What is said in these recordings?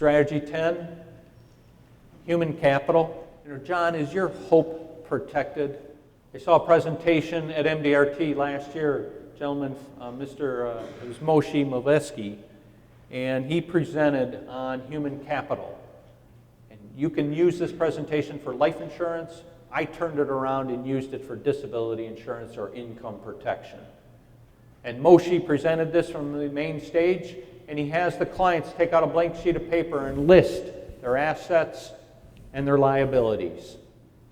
Strategy 10, human capital. John, is your hope protected? I saw a presentation at MDRT last year, gentleman, it was Moshe Milevsky, and he presented on human capital. And you can use this presentation for life insurance. I turned it around and used it for disability insurance or income protection. And Moshe presented this from the main stage, and he has the clients take out a blank sheet of paper and list their assets and their liabilities.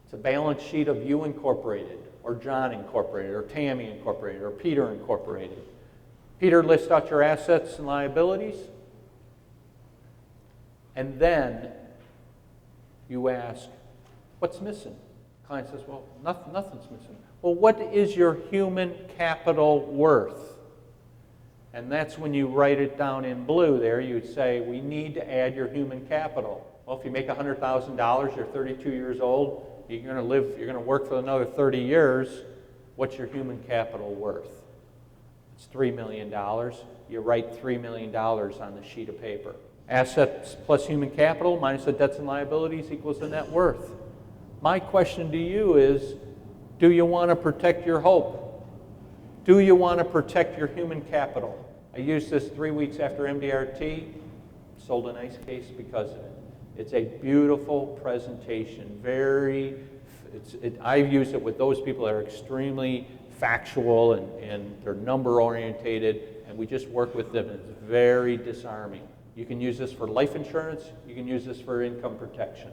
It's a balance sheet of you Incorporated, or John Incorporated, or Tammy Incorporated, or Peter Incorporated. Peter lists out your assets and liabilities, and then you ask, what's missing? The client says, well, nothing's missing. Well, what is your human capital worth? And that's when you write it down in blue there. You'd say, we need to add your human capital. Well, if you make $100,000, you're 32 years old, you're going to work for another 30 years, what's your human capital worth? It's $3 million. You write $3 million on the sheet of paper. Assets plus human capital minus the debts and liabilities equals the net worth. My question to you is, do you want to protect your hope? Do you want to protect your human capital? I used this 3 weeks after MDRT, sold an ice case because of it. It's a beautiful presentation. I've used it with those people that are extremely factual and they're number orientated, and we just work with them. It's very disarming. You can use this for life insurance. You can use this for income protection.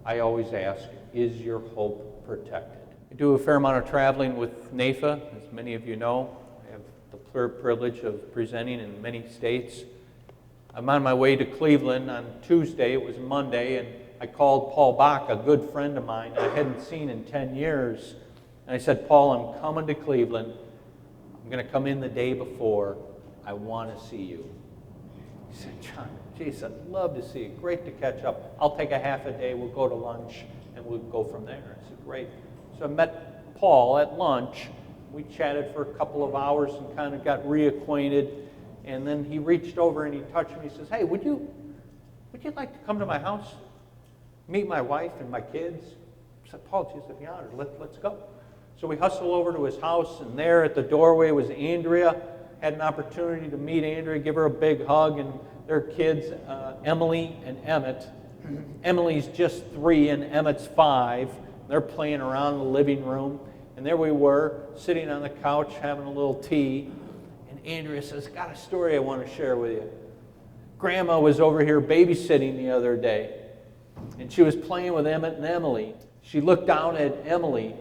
I always ask, is your hope protected? I do a fair amount of traveling with NAIFA, as many of you know. I have the privilege of presenting in many states. I'm on my way to Cleveland on Tuesday. It was Monday, and I called Paul Bach, a good friend of mine I hadn't seen in 10 years. And I said, Paul, I'm coming to Cleveland. I'm going to come in the day before. I want to see you. He said, John, geez, I'd love to see you. Great to catch up. I'll take a half a day. We'll go to lunch, and we'll go from there. I said, great. So I met Paul at lunch. We chatted for a couple of hours and kind of got reacquainted. And then he reached over and he touched me. He says, hey, would you like to come to my house, meet my wife and my kids? I said, Paul, geez, I'd be honored. Let's go. So we hustled over to his house, and there at the doorway was Andrea. Had an opportunity to meet Andrea, give her a big hug, and their kids, Emily and Emmett. Emily's just 3 and Emmett's 5. They're playing around in the living room. And there we were, sitting on the couch, having a little tea. And Andrea says, got a story I want to share with you. Grandma was over here babysitting the other day, and she was playing with Emmett and Emily. She looked down at Emily.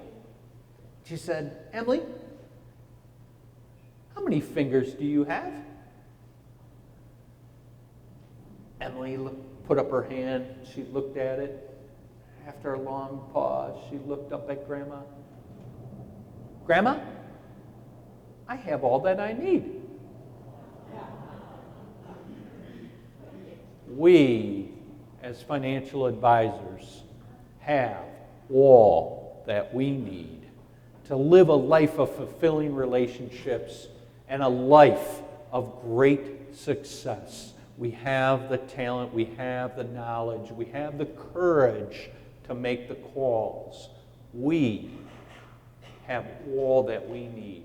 She said, Emily, how many fingers do you have? Emily put up her hand. She looked at it. After a long pause, she looked up at Grandma. Grandma, I have all that I need. We, as financial advisors, have all that we need to live a life of fulfilling relationships and a life of great success. We have the talent, we have the knowledge, we have the courage to make the calls. We have all that we need.